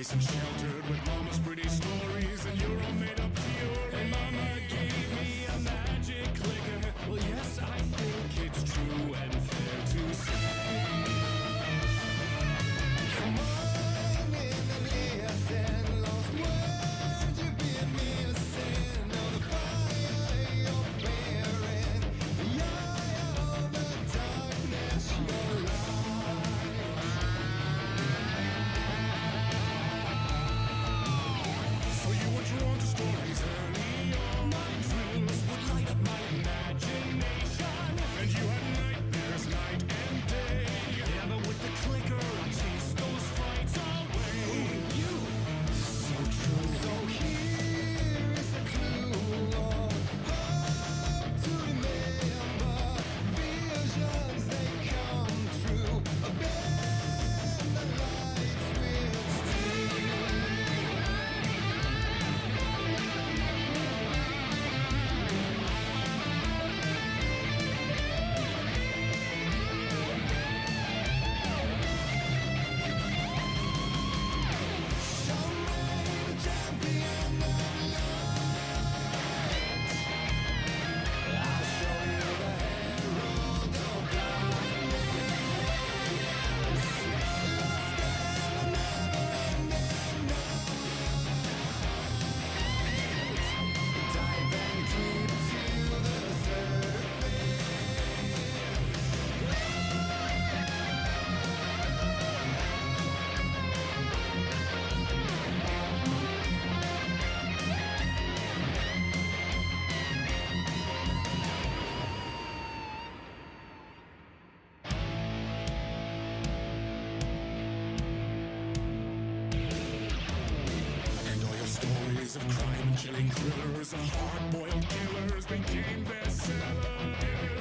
nice and sheltered with mama's pretty stories, and you're all made up theories. And mama gave me a magic clicker. Well, yes, I think it's true and fair to say. Come on in and listen, lost words you've been missing. Know the fire you're bearing, the eye of the darkness, your light. So you were drawn to stories early on. My dreams would light up my imagination, and you had nightmares night and day. Yeah, but with the clicker, I chased those frights away. You, so true. So here is a clue. Hope to remember. Visions, they come true. Bend the light switch to. Show me the champion of light. I'll show you the herald of darkness. Lost in the never-ending night. Diving deep to the surface. And all your stories of crime and chilling thrillers, of hard-boiled killers became bestsellers.